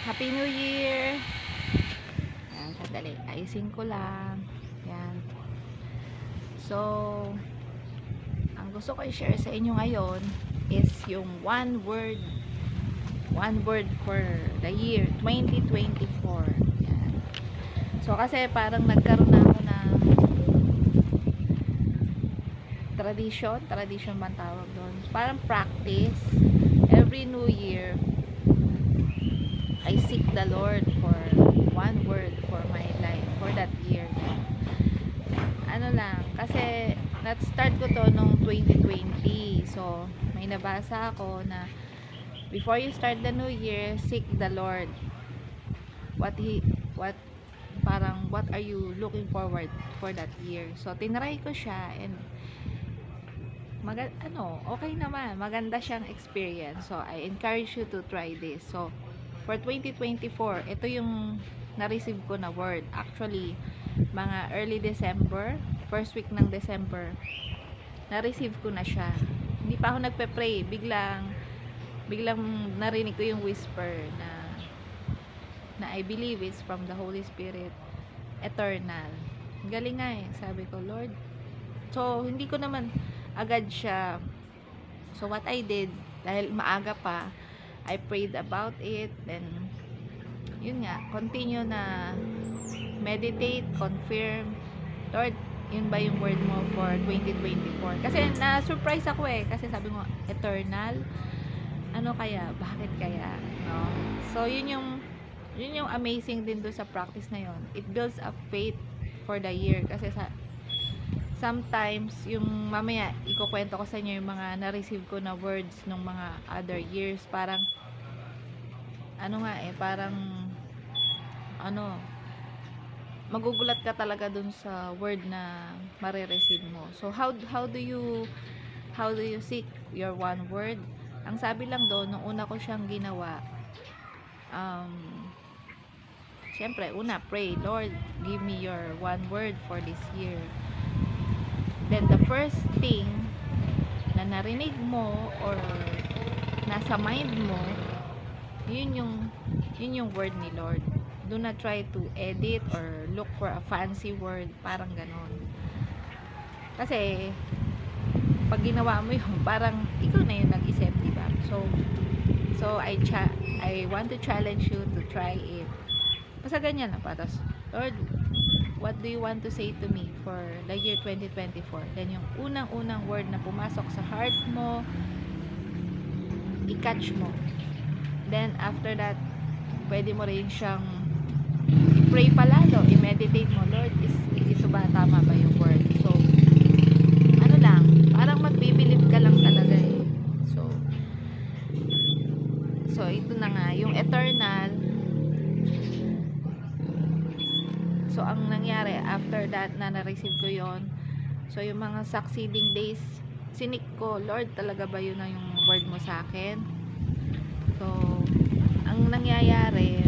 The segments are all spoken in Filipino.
Happy New Year! Ayan, sandali. Ayusin ko lang. Ayan. So, ang gusto ko i-share sa inyo ngayon is yung one word for the year 2024. Ayan. So, kasi parang nagkaroon na ako ng tradition man tawag doon. Parang practice. Every New Year, I seek the Lord for one word for my life for that year. Ano lang, kasi start ko to nung 2020. So, may nabasa ako na before you start the new year, seek the Lord. What are you looking forward for that year? So, tinry ko siya and okay naman. Maganda siyang experience. So, I encourage you to try this. So, for 2024, ito yung na-receive ko na word. Actually, mga early December, first week ng December, na-receive ko na siya. Hindi pa ako nagpe-pray. Biglang narinig ko yung whisper na I believe it's from the Holy Spirit, eternal. Galing nga eh. Sabi ko, Lord. So, hindi ko naman agad siya. So, what I did, dahil maaga pa, I prayed about it, then yun nga, continue na meditate, confirm, Lord, yun ba yung word mo for 2024? Kasi na-surprise ako eh, kasi sabi mo, eternal, ano kaya, bakit kaya, no? So, yun yung amazing din doon sa practice na yun. It builds up faith for the year, kasi sometimes, yung mamaya, ikukwento ko sa inyo yung mga na-receive ko na words nung mga other years. Parang, magugulat ka talaga dun sa word na marireceive mo. So, how do you seek your one word? Ang sabi lang doon, nung una ko siyang ginawa, syempre, pray, Lord, give me your one word for this year. Then, the first thing na narinig mo or nasa mind mo, yun yung word ni Lord. Do not try to edit or look for a fancy word, parang ganon. Kasi, pag ginawa mo yun, parang ikaw na yung nag-isip, diba? So I want to challenge you to try it. Basta ganyan na, parang, Lord, what do you want to say to me for the year 2024? Then yung unang word na pumasok sa heart mo, i-catch mo. Then after that, pwede mo rin siyang i-pray palalo, i-meditate mo, Lord, ito ba, tama ba yung word? So, parang magbibilib ka lang talaga eh. So ito na nga, yung eternal. So, ang nangyari, after that, na-receive ko yon. So, yung mga succeeding days, sinik ko, Lord, talaga ba yun na yung word mo sa akin? So, ang nangyayari,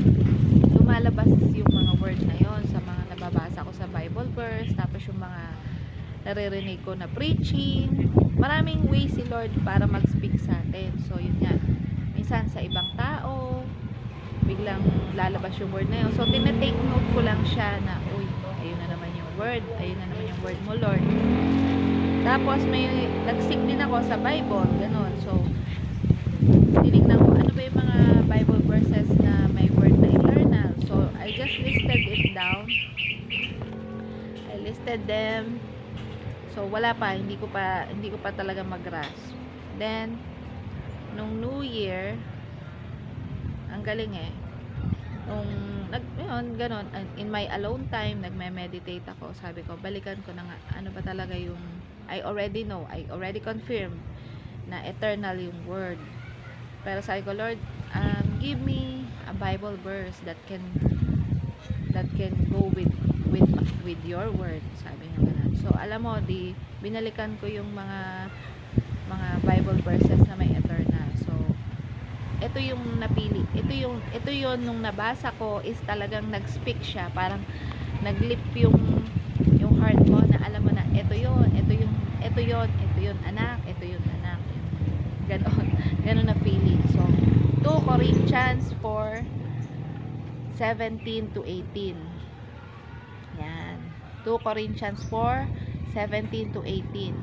lumalabas yung mga word na yon sa mga nababasa ko sa Bible verse, tapos yung mga naririnig ko na preaching. Maraming ways si Lord para mag-speak sa atin. So, yun nga. Minsan sa ibang tao, biglang lalabas yung word na yun. So, tinatake note ko lang siya na, uy, ayun na naman yung word. Ayun na naman yung word mo, Lord. Tapos, may nag-seek din ako sa Bible. Ganon. So, tinignan ko, ano ba yung mga Bible verses na may word na eternal. So, I just listed it down. I listed them. So, wala pa. Hindi ko pa talaga mag-grasp. Then, nung New Year, ang galing eh. Ganon, in my alone time, nagme-meditate ako. Sabi ko, balikan ko na nga, ano ba talaga yung, I already know, I already confirmed na eternal yung word. Pero sabi ko, Lord, give me a Bible verse that can go with your word. Sabi nga ganun. So, alam mo, binalikan ko yung mga Bible verses na may eternal. So, ito yung napili. Ito yung nung nabasa ko is talagang nag-speak siya. Parang naglip yung heart mo na alam mo na ito yun, anak. Ganon na feeling. So, 2 Corinthians 4 17 to 18. Yan. 2 Corinthians 4, 17 to 18.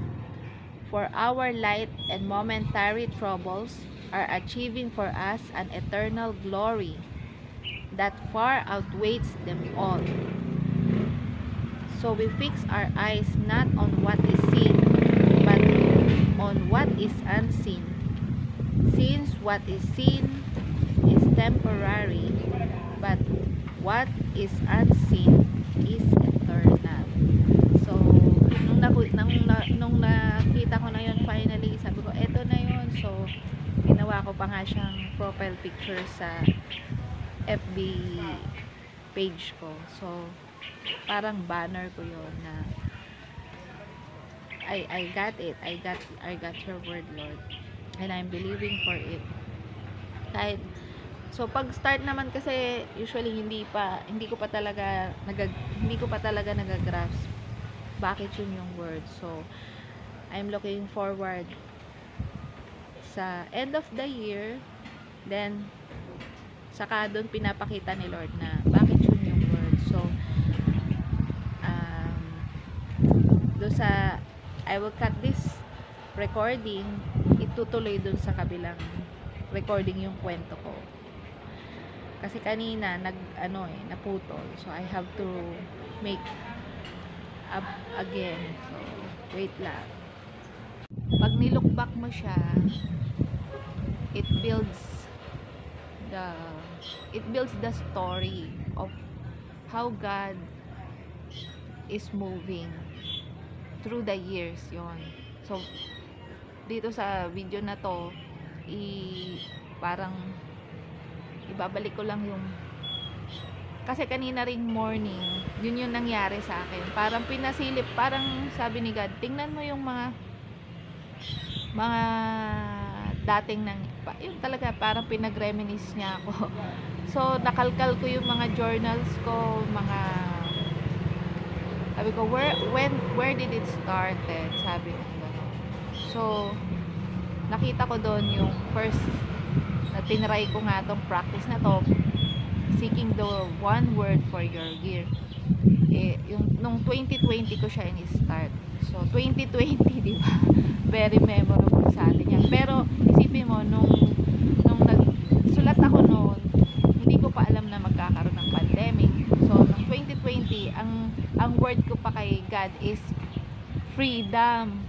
For our light and momentary troubles are achieving for us an eternal glory that far outweighs them all. So we fix our eyes not on what is seen, but on what is unseen. Since what is seen is temporary, but what is unseen is eternal. So, nung nakita ko na yun finally, sabi ko, eto na yun. So, ginawa ko pa nga siyang profile picture sa FB page ko. So, parang banner ko yun na I got it. I got your word, Lord. And I'm believing for it. Kahit so pag start naman kasi usually hindi ko pa talaga nagagrasp bakit yun yung word. So I'm looking forward sa end of the year, then saka doon pinapakita ni Lord na bakit yun yung word. So doon sa I will cut this recording, itutuloy doon sa kabilang recording yung kwento ko. Kasi kanina naputol. So I have to make up again. So wait lang. Pag nilook back mo siya, it builds the story of how God is moving through the years yon. So dito sa video na to, parang ibabalik ko lang yung kasi kanina ring morning, yun yung nangyari sa akin. Parang pinasilip, parang sabi ni God, tingnan mo yung mga dating yun talaga, parang pinag-reminisce niya ako. So, nakalkal ko yung mga journals ko, sabi ko, where did it started? Sabi ko gano'n. So, nakita ko doon yung first na tinry ko nga tong practice na to, seeking the one word for your year. Nung 2020 ko siya in-start. So, 2020, di ba? Very memorable sa atin yan. Pero, isipin mo, nung nagsulat ako noon, hindi ko pa alam na magkakaroon ng pandemic. So, nung 2020, ang word ko pa kay God is freedom.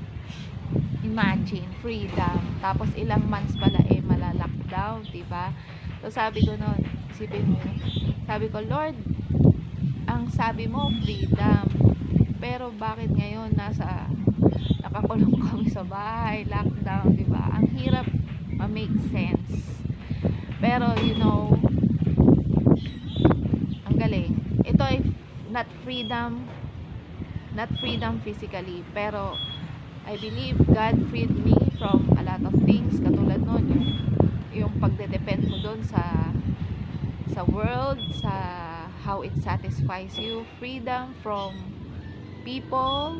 Imagine, freedom. Tapos, ilang months pala mala-lockdown, di ba? So, sabi ko noon, isipin mo, sabi ko, Lord, ang sabi mo, freedom. Pero bakit ngayon nakakulong kami sa bahay, lockdown, di ba? Ang hirap ma-make sense. Pero, ang galing. Ito ay not freedom physically, pero I believe God freed me from a lot of things, katulad nun, yung pagde-depend mo doon sa world, sa how it satisfies you, freedom from people,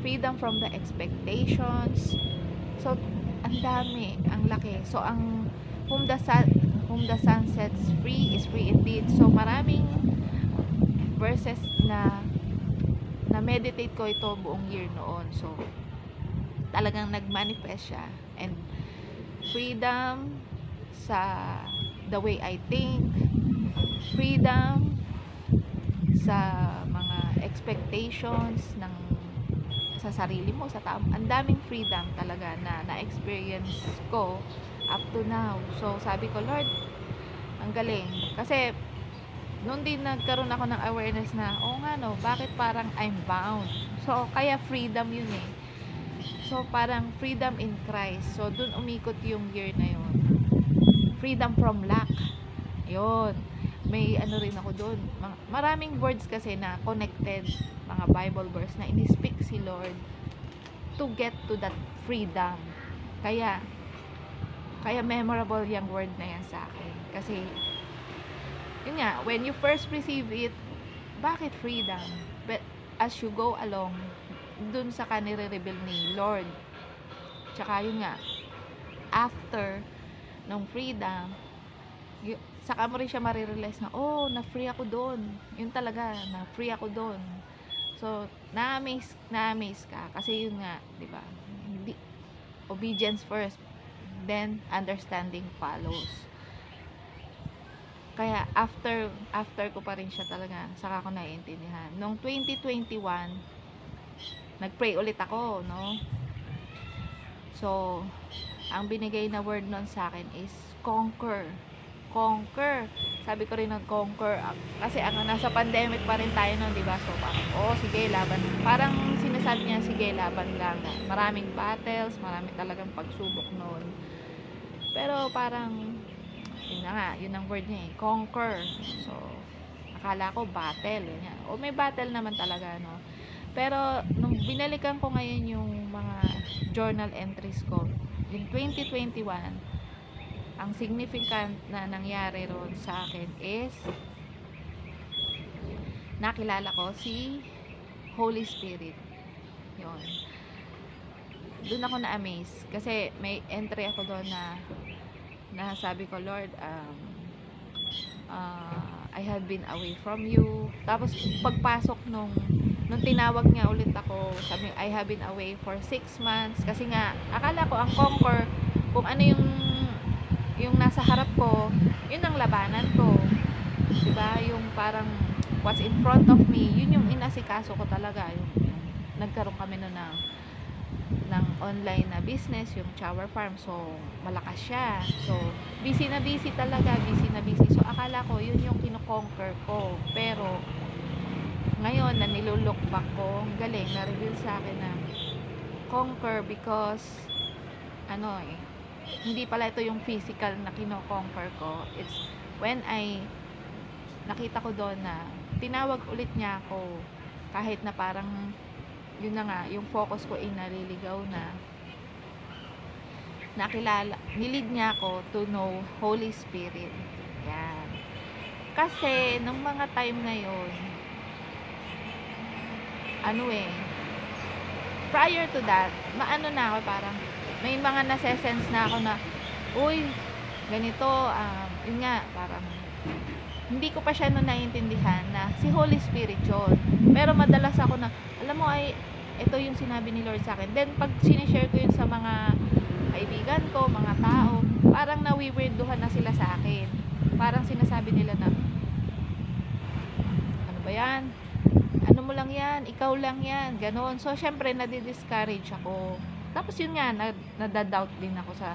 freedom from the expectations. So, ang dami, ang laki. So, whom the sun sets free is free indeed. So, maraming verses na meditate ko ito buong year noon. So, talagang nag-manifest siya. And freedom sa the way I think, freedom sa mga expectations sa sarili mo, sa tao. Ang daming freedom talaga na-experience ko up to now. So, sabi ko, Lord, ang galing. Kasi, noon din nagkaroon ako ng awareness na, bakit parang I'm bound? So, kaya freedom yun eh. So, parang freedom in Christ. So, dun umikot yung year na yun. Freedom from lack. Yun. May rin ako dun. Maraming words kasi na connected, mga Bible verse na in-speak si Lord to get to that freedom. Kaya memorable yung word na yan sa akin. Kasi, yun nga, when you first receive it, bakit freedom? But as you go along, dun sa kanire-reveal ni Lord, tsaka yun nga, after ng freedom, saka mo rin siya marirealize na, oh, na-free ako doon. Yun talaga, na-free ako doon. So, na-amaze ka. Kasi yun nga, di ba? Hindi, obedience first, then understanding follows. Kaya, after ko pa rin siya talaga, saka ko naiintindihan. Noong 2021, nag-pray ulit ako, no? So, ang binigay na word nun sa akin is conquer. Sabi ko rin ng conquer. Kasi nasa pandemic pa rin tayo nun, diba? So, parang, sige, laban. Parang sinasabi niya, sige, laban lang. Maraming battles, marami talagang pagsubok nun. Pero parang, yun na nga, yun ang word niya conquer. So, akala ko battle. Yun may battle naman talaga, no? Pero, nung binalikan ko ngayon yung mga journal entries ko, yung 2021, ang significant na nangyari ron sa akin is nakilala ko si Holy Spirit. Yun. Doon ako na-amaze. Kasi may entry ako doon na sabi ko, Lord, I have been away from you. Tapos pagpasok nung tinawag niya ulit ako, sabi, I have been away for 6 months. Kasi nga, akala ko ang conquer, kung ano yung nasa harap ko, yun ang labanan ko. Diba? Yung parang what's in front of me, yun yung inasikaso ko talaga. Yung nagkaroon kami nun ng online na business, yung Chower Farm. So, malakas siya. So, busy na busy talaga. So, akala ko, yun yung kino-conquer ko. Pero, ngayon, na nilulook back ko, ang galing, na-reveal sa akin na conquer because, hindi pala ito yung physical na kino-conquer ko. It's when nakita ko doon na tinawag ulit niya ako kahit na parang yun na nga, yung focus ko ay naliligaw na nilid niya ako to know Holy Spirit. Yan. Kasi, nung mga time na yun, prior to that, maano na ako parang, may mga nase-sense na ako na, uy, ganito, yun nga, parang, hindi ko pa siya naiintindihan na si Holy Spirit yun. Pero madalas ako na, alam mo ito yung sinabi ni Lord sa akin. Then, pag sinishare ko yun sa mga kaibigan ko, mga tao, parang nawiwirduhan na sila sa akin. Parang sinasabi nila na, ano ba yan? Ano mo lang yan? Ikaw lang yan. Ganon. So, syempre, nadi-discourage ako. Tapos yun nga, nadadoubt din ako sa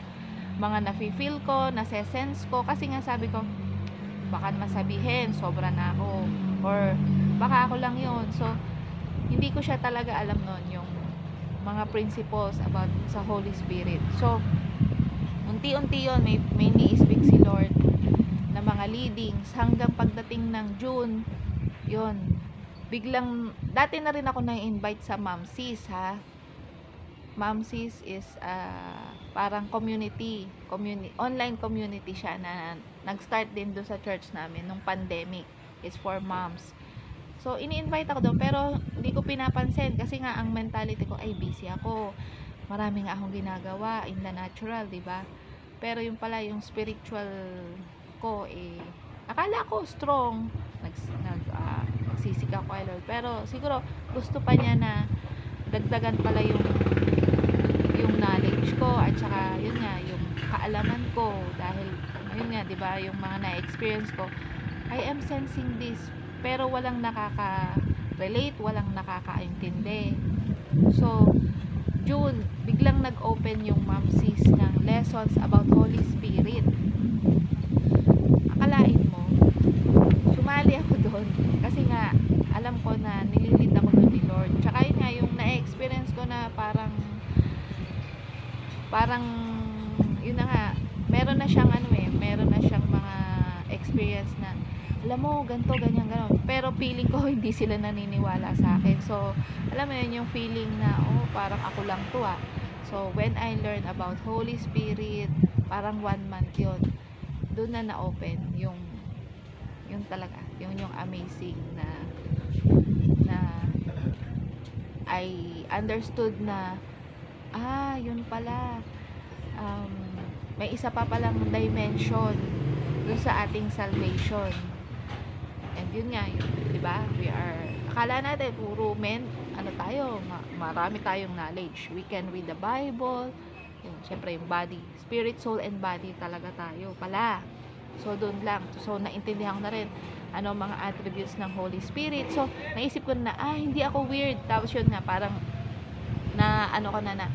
mga nafe-feel ko, nase-sense ko. Kasi nga sabi ko, baka masabihin, sobra na ako. Or, baka ako lang yun. So, hindi ko siya talaga alam nun, yung mga principles about sa Holy Spirit. So, unti-unti yun, may ni-speak si Lord na mga leadings. Hanggang pagdating ng June, yun, biglang, dati na rin ako na-invite sa Ma'am Sis, ha. Ma'am Sis is parang online community siya na nag-start din doon sa church namin nung pandemic. It's for moms. So, ini-invite ako doon, pero hindi ko pinapansin kasi nga ang mentality ko ay busy ako. Marami nga akong ginagawa in the natural, 'di ba? Pero yung pala yung spiritual ko akala ko strong, nagsisika ko kay Lord. Pero siguro gusto pa niya na dagdagan pala yung knowledge ko at saka yun nga yung kaalaman ko dahil yun nga 'di ba yung mga na-experience ko, I am sensing this pero walang nakaka-relate, walang nakakaintindi. So June, biglang nag-open yung Ma'am Sis ng lessons about Holy Spirit. Akalain mo, sumali ako doon kasi nga alam ko na nililid ako doon ni Lord. Tsaka yun nga yung na-experience ko na parang yun na nga, meron na siyang mga experience na alam mo, ganito, ganyan, gano'n. Pero feeling ko, hindi sila naniniwala sa akin. So, alam mo yun, yung feeling na, parang ako lang to So, when I learn about Holy Spirit, parang 1 month yun. Doon na na-open yung talaga, yung amazing na I understood na, yun pala, may isa pa palang dimension dun sa ating salvation. And yun nga, yun, di ba? We are, akala natin, puro men, ano tayo, marami tayong knowledge. We can read the Bible, yun, syempre yung body, spirit, soul, and body talaga tayo pala. So, doon lang. So, naintindihan ko na rin ano mga attributes ng Holy Spirit. So, naisip ko na, hindi ako weird. Tapos yun nga, parang, na, ano ko na,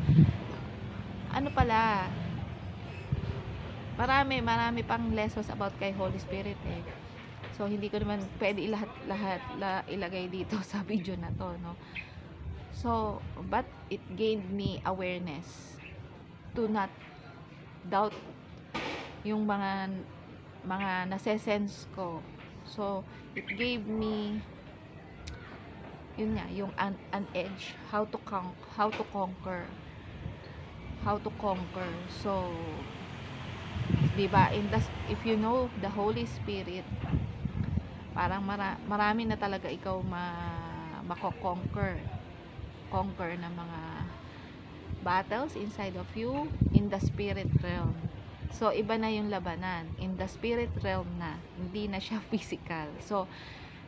ano pala, marami pang lessons about kay Holy Spirit eh. So, hindi ko naman pwede lahat ilagay dito sa video na to, no? So, but it gained me awareness to not doubt yung mga nase-sense ko. So, it gave me yun nga, yung an edge, how to conquer. So, diba, if you know the Holy Spirit, parang marami na talaga ikaw mako-conquer ng mga battles inside of you in the spirit realm. So, iba na yung labanan. In the spirit realm na. Hindi na siya physical. So,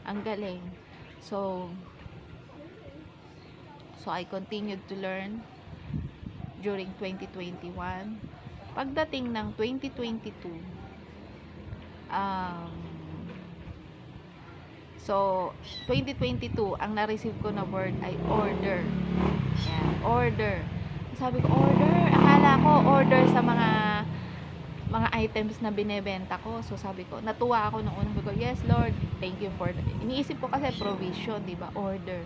ang galing. So, I continued to learn during 2021. Pagdating ng 2022, so, 2022, ang na-receive ko na word ay order. Yan, order. Sabi ko, order. Akala ko order sa mga items na binebenta ko. So, sabi ko, natuwa ako nung unang ko, yes, Lord, thank you for that. Iniisip ko kasi provision, di ba? Order.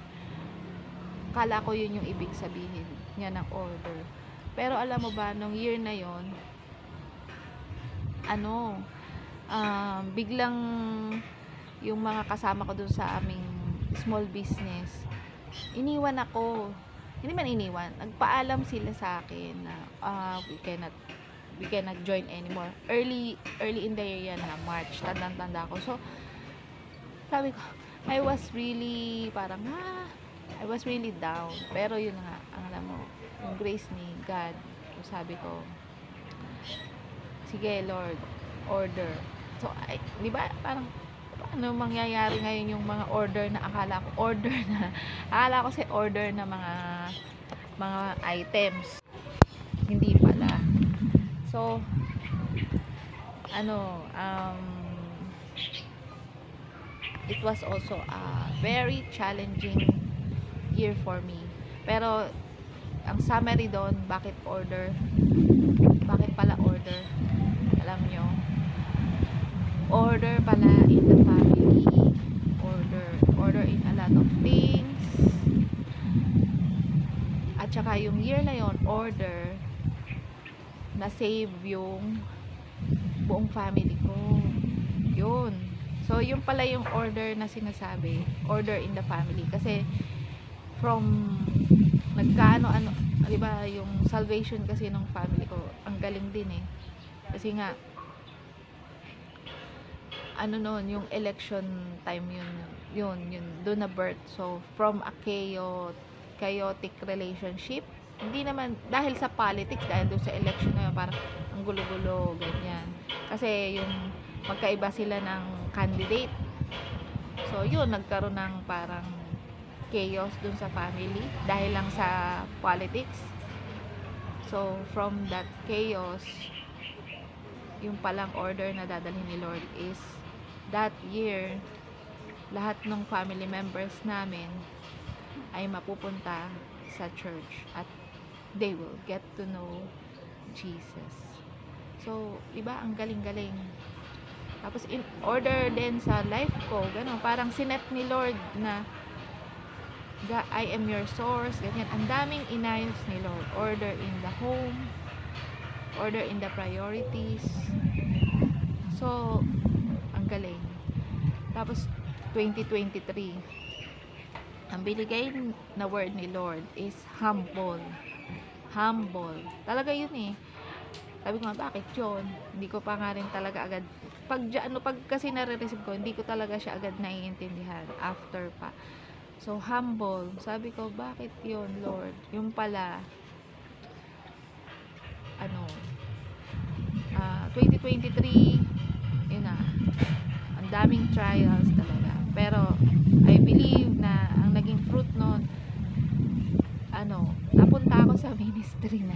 Akala ko yun yung ibig sabihin niya ng order. Pero alam mo ba, nung year na yon, biglang yung mga kasama ko dun sa aming small business, iniwan ako. Hindi man iniwan, nagpaalam sila sa akin na we cannot join anymore. Early in the year yan na March, tandang-tanda ko. So, sabi ko, I was really down. Pero yun nga, alam mo, yung grace ni God, sabi ko, sige Lord, order. So, di ba, parang, ano mangyayari ngayon yung mga order na akala ko order na mga items. Hindi pala. So, it was also a very challenging year for me. Pero, ang summary doon, bakit pala order? Alam nyo, order pala in the family, order in a lot of things, at saka yung year na yon, order na save yung buong family ko. Yun. So, yun pala yung order na sinasabi, order in the family. Kasi, from diba, yung salvation kasi ng family ko, ang galing din eh. Kasi nga, yung election time yun, doon na birth. So, from a chaotic relationship, hindi naman, dahil sa politics, dahil doon sa election na yun, parang ang gulo-gulo, ganyan. Kasi, yung magkaiba sila ng candidate. So, yun, nagkaroon ng parang chaos dun sa family dahil lang sa politics. So, from that chaos, yung palang order na dadalhin ni Lord is that year, lahat ng family members namin ay mapupunta sa church at they will get to know Jesus. So, diba, ang galing-galing. Tapos, in order din sa life ko, gano'n, parang sinet ni Lord na I am your source, ganyan. Ang daming inayos ni Lord. Order in the home, order in the priorities. So, ang galing. Tapos, 2023, ang binigay na word ni Lord is humble. Talaga yun eh. Sabi ko nga, bakit yun? Hindi ko pa nga rin talaga agad. Pag kasi nare-receive ko, hindi ko talaga siya agad naiintindihan. After pa. So, humble. Sabi ko, bakit yun, Lord? Yung pala, 2023, yun na, ang daming trials talaga. Pero I believe na ang naging fruit nun, napunta ako sa ministry na.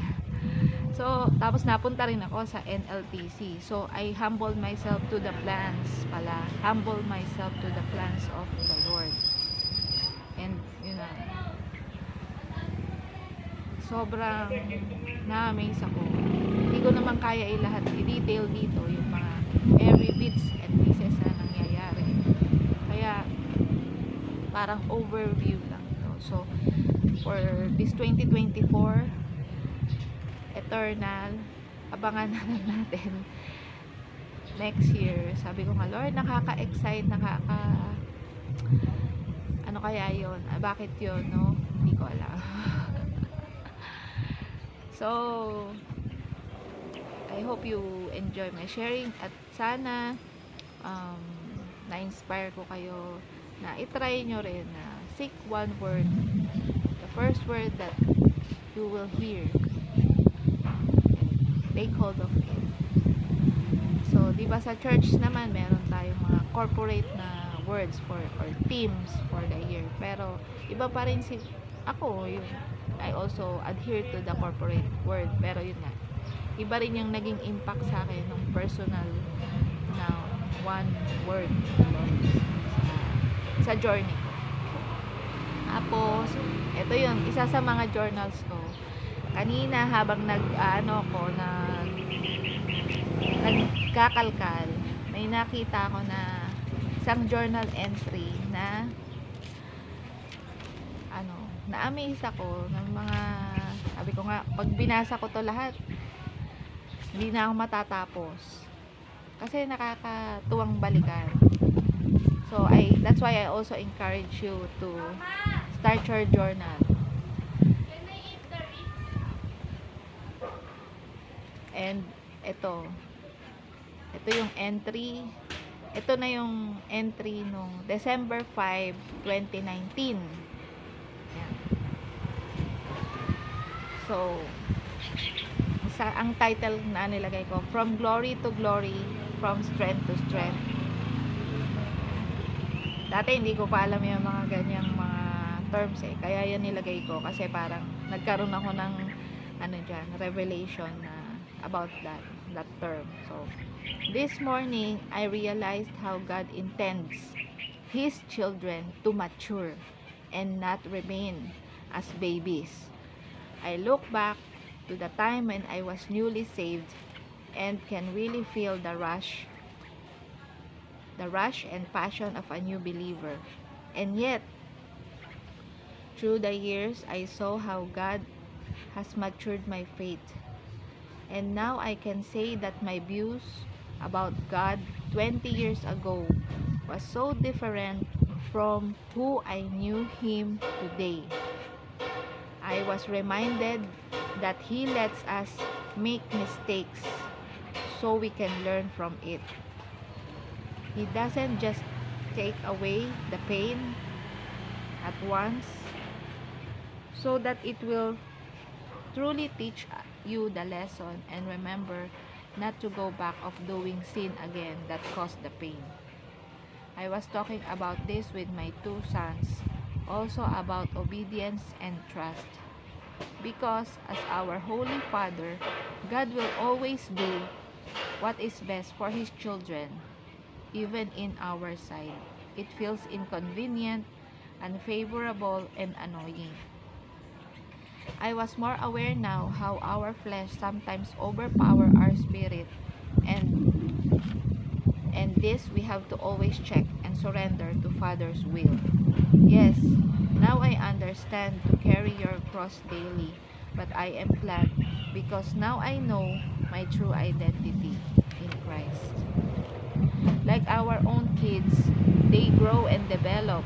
So, tapos napunta rin ako sa NLTC. So, I humbled myself to the plans pala. Humble myself to the plans of the Lord. And, sobrang na-amaze ako. Hindi ko naman kaya lahat i-detail dito yung mga every bits and pieces na nangyayari. Kaya, parang overview lang ito. So, for this 2024, eternal, abangan na lang natin next year. Sabi ko nga, Lord, nakaka-excite, ano kaya yun? Bakit yun, no? Hindi ko alam. So, I hope you enjoy my sharing at sana na-inspire ko kayo na itry nyo rin na seek one word, the first word that you will hear, take hold of it. So, di ba sa church naman meron tayong mga corporate na words or themes for the year. Pero iba pa rin ako, I also adhere to the corporate word. Pero yun nga, iba rin yung naging impact sa akin ng personal na one word sa journey ko. Tapos, ito yun, isa sa mga journals ko. Kanina habang nagkakalkal, may nakita ako na isang journal entry na na-amaze ako ng mga, sabi ko nga, pag binasa ko to lahat, hindi na ako matatapos. Kasi nakakatuwang balikan. So, that's why I also encourage you to start your journal. And ito yung entry. Ito na yung entry nung December 5, 2019. Ayan. So, ang title na nilagay ko, From Glory to Glory, From Strength to Strength. Dati hindi ko pa alam yung mga ganyang mga terms kaya yan nilagay ko kasi parang nagkaroon ako ng revelation na about that term. So, this morning I realized how God intends His children to mature and not remain as babies. I look back to the time when I was newly saved and can really feel the rush and passion of a new believer. And yet, through the years, I saw how God has matured my faith. And now I can say that my views about God 20 years ago was so different from who I knew Him today. I was reminded that He lets us make mistakes so we can learn from it. He doesn't just take away the pain at once so that it will truly teach you the lesson and remember not to go back of doing sin again that caused the pain. I was talking about this with my two sons, also about obedience and trust. Because as our Holy Father, God will always do what is best for His children, even in our side. It feels inconvenient, unfavorable, and annoying. I was more aware now how our flesh sometimes overpower our spirit, and this we have to always check and surrender to Father's will. Yes, now I understand to carry your cross daily, but I am glad because now I know my true identity in Christ. Like our own kids, they grow and develop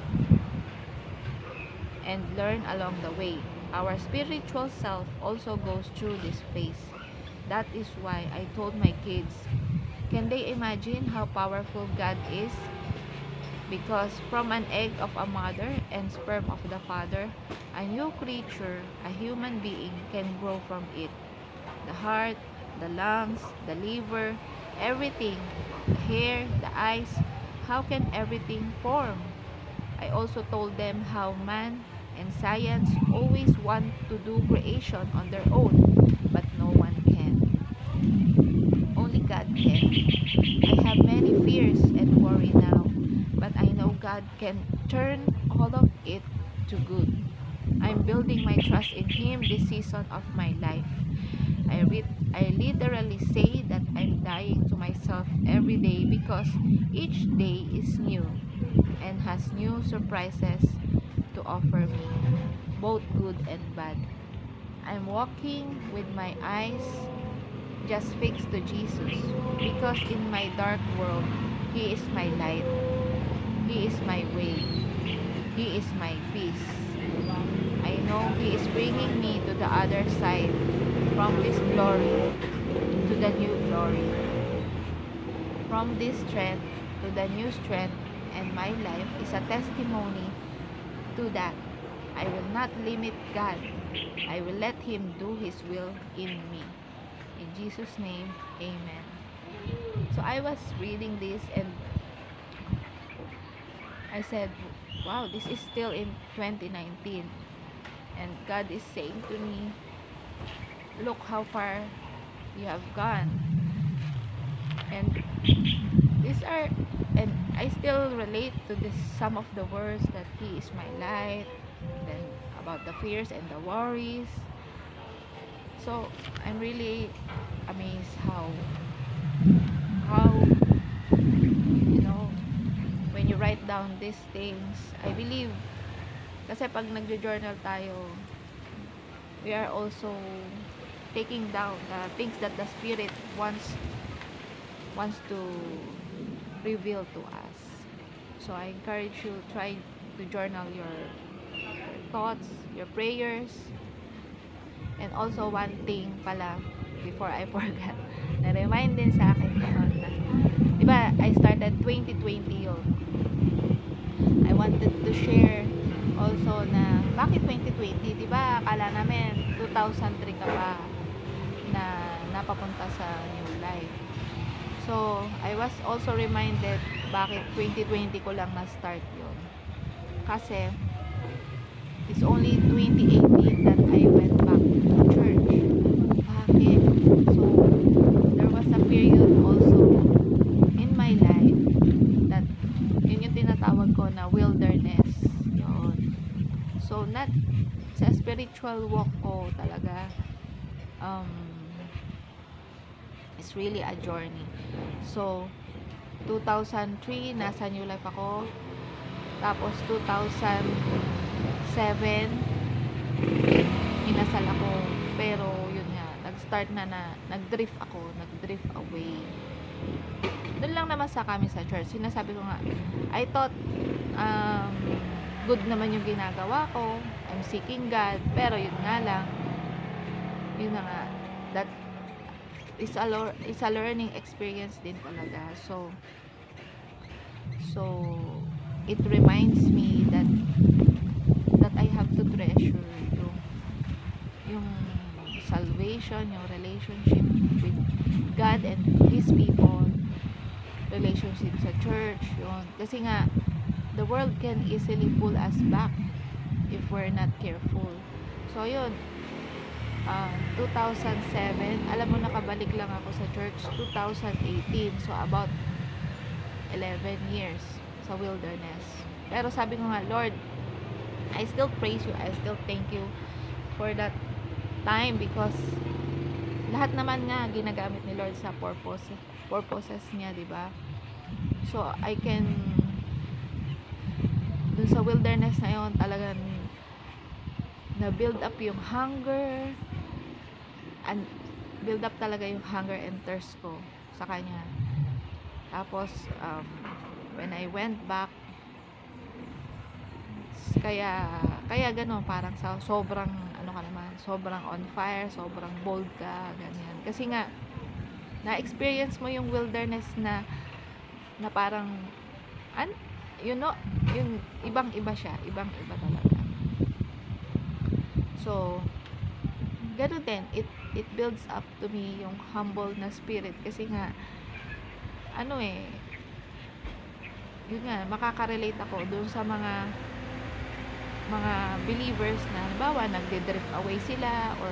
and learn along the way. Our spiritual self also goes through this phase. That is why I told my kids, can they imagine how powerful God is? Because from an egg of a mother and sperm of the father, a new creature, a human being, can grow from it. The heart, the lungs, the liver, everything, the hair, the eyes, how can everything form? I also told them how man and science always want to do creation on their own, but no one can. Only God can. I have many fears and worry now, but I know God can turn all of it to good. I'm building my trust in Him this season of my life. I literally say that I'm dying to myself every day because each day is new and has new surprises to offer me, both good and bad. I'm walking with my eyes just fixed to Jesus because in my dark world, He is my light, He is my way, He is my peace. I know He is bringing me to the other side from this glory to the new glory, from this strength to the new strength, and my life is a testimony to that. I will not limit God. I will let Him do His will in me. In Jesus' name, Amen. So I was reading this and I said, wow, this is still in 2019. And God is saying to me, look how far you have gone. And these are, and I still relate to this, some of the words that He is my light, then about the fears and the worries. So I'm really amazed how you know, when you write down these things, I believe kasi pag nagjo-journal tayo, we are also taking down the things that the Spirit wants to reveal to us. So I encourage you, try to journal your thoughts, your prayers. And also one thing pala, before I forget, na-remind din sa akin ngayon na, diba, I started 2020 yun. I wanted to share also na, bakit 2020? Diba, akala namin 2003 ka pa na napapunta sa new life. So, I was also reminded bakit 2020 ko lang na-start yun. Kasi, it's only 2018 that I went back to church. Bakit? So, there was a period also in my life that yun yung tinatawag ko na wilderness. Yun. So, not sa spiritual walk ko talaga, it's really a journey. So, 2003, nasa New Life ako. Tapos, 2007, inasal ako. Pero, yun nga, nag-start na nag-drift ako, nag-drift away. Doon lang naman sa kami sa church. Sinasabi ko nga, I thought, good naman yung ginagawa ko. I'm seeking God. Pero, yun nga lang, yun na nga, that is a learning experience din talaga. So it reminds me that I have to treasure yung salvation, yung relationship with God and His people, relationship sa church, yun. Kasi nga, the world can easily pull us back if we're not careful. So yun, 2007, alam mo, nakabalik lang ako sa church 2018, so about 11 years sa wilderness. Pero sabi ko nga, Lord, I still praise you, I still thank you for that time, because lahat naman nga ginagamit ni Lord sa purposes niya, diba? So I can, dun sa wilderness na yun, talagang na build up yung hunger, and build up talaga yung hunger and thirst ko sa Kanya. Tapos when I went back, kaya gano'n, parang sa sobrang sobrang on fire, sobrang bold ka, ganyan. Kasi nga na-experience mo yung wilderness na parang you know, yung ibang-iba siya, ibang-iba talaga. So gano'n din, it builds up to me yung humble na spirit, kasi nga ano eh, yun nga, makaka-relate ako doon sa mga believers na halimbawa nagde-drift away sila or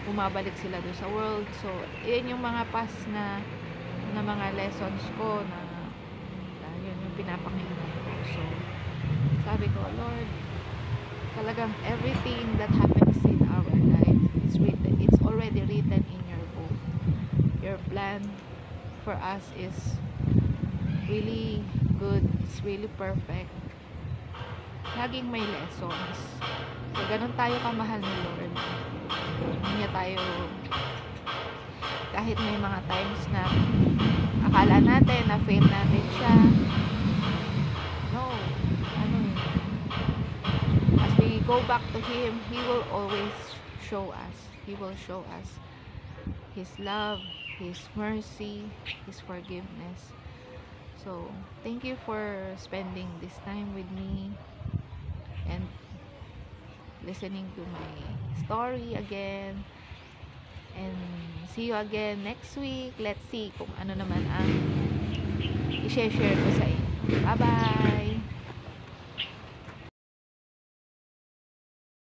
bumabalik sila doon sa world. So, yun yung mga past na mga lessons ko na yun yung pinapakinggan ko. So, sabi ko, Lord, talagang everything that happens in our life, it's already written in your book. Your plan for us is really good, it's really perfect. Laging may lessons. So, ganun tayo kamahal ni Lord. Hindi niya tayo, kahit may mga times na akala natin na fail natin siya, no, ano eh, as we go back to Him, He will always show us. He will show us His love, His mercy, His forgiveness. So, thank you for spending this time with me and listening to my story again. And see you again next week. Let's see kung ano naman ang i-share ko sa inyo. Bye-bye!